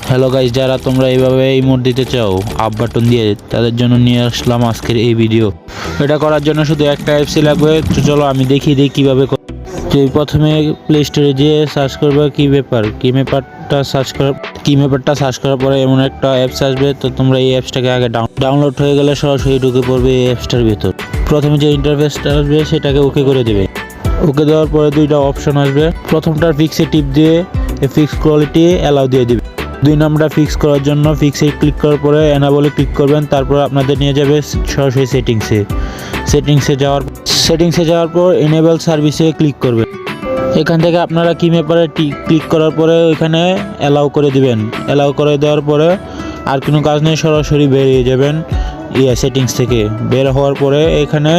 Hello guys, যারা তোমরা এইভাবে ইমোট দিতে চাও আপ বাটন দিয়ে, তাদের জন্য নিয়ে আসলাম আজকের এই ভিডিও। এটা করার জন্য শুধু একটা অ্যাপসই লাগবে। তো চলো আমি দেখিয়ে দিই কীভাবে। তো প্রথমে প্লে স্টোরে যেয়ে সার্চ করবে কি ম্যাপারটা সার্চ করার পরে এমন একটা অ্যাপস আসবে। তো তোমরা এই অ্যাপসটাকে আগে ডাউনলোড হয়ে গেলে সরাসরি ঢুকে পড়বে এই অ্যাপসটার ভিতর। প্রথমে যে ইন্টারফেসটা আসবে সেটাকে ওকে করে দেবে। ওকে দেওয়ার পরে দুইটা অপশন আসবে। প্রথমটার ফিক্সে টিপ দিয়ে ফিক্স কোয়ালিটি অ্যালাউ দিয়ে দিবে। দুই নম্বরটা ফিক্স করার জন্য ফিক্সে ক্লিক করার পরে এনাবলে ক্লিক করবেন। তারপর আপনাদের নিয়ে যাবে সরাসরি সেটিংসে যাওয়ার পর এনেবল সার্ভিসে ক্লিক করবেন। এখান থেকে আপনারা কি ম্যাপারে ক্লিক করার পরে ওইখানে অ্যালাউ করে দিবেন। অ্যালাউ করে দেওয়ার পরে আর কোনো কাজ নেই, সরাসরি বেরিয়ে যাবেন সেটিংস থেকে। বের হওয়ার পরে এখানে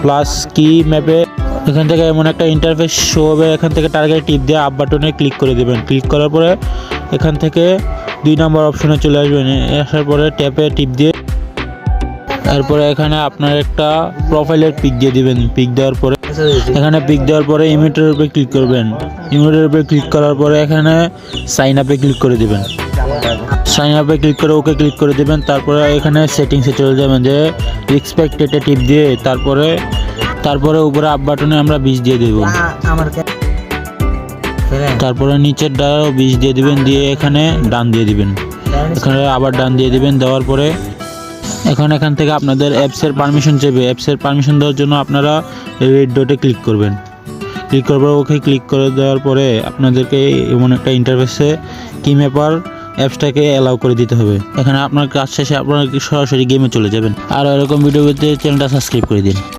প্লাস কি ম্যাপে এখান থেকে এমন একটা ইন্টারফেস শো হবে। এখান থেকে টার্গেট টিপ দিয়ে আপ বাটনে ক্লিক করে দেবেন। ক্লিক করার পরে এখান থেকে 2 নম্বর অপশনে চলে আসবেন। আসার পরে ট্যাপে টিপ দিয়ে এরপরে এখানে আপনার একটা প্রোফাইলের পিক দিয়ে দিবেন। পিক দেওয়ার পরে ইমেজের উপরে ক্লিক করবেন। ইমেজের উপরে ক্লিক করার পরে এখানে সাইন আপে ক্লিক করে দিবেন। সাইন আপে ক্লিক করে ওকে ক্লিক করে দেবেন। তারপরে এখানে সেটিংসে চলে যাবেন, যে এক্সপেক্টেডে টিপ দিয়ে তারপরে উপরে আপ বাটনে আমরা 20 দিয়ে দেব। তারপরে নিচের ডাও 20 দিয়ে দিবেন, দিয়ে এখানে ডান দিয়ে দিবেন। এখানে আবার ডান দিয়ে দিবেন। দেওয়ার পরে এখান থেকে আপনাদের অ্যাপসের পারমিশন চাইবে। অ্যাপসের পারমিশন দেওয়ার জন্য আপনারা রেড ডটে ক্লিক করবেন। ক্লিক করার পর ওকে ক্লিক করে দেওয়ার পরে আপনাদেরকে এমন একটা ইন্টারফেসে কি ম্যাপার অ্যাপসটাকে অ্যালাউ করে দিতে হবে। এখানে আপনার কাজ শেষে আপনারা সরাসরি গেমে চলে যাবেন। আর এরকম ভিডিও পেতে চ্যানেলটা সাবস্ক্রাইব করে দিন।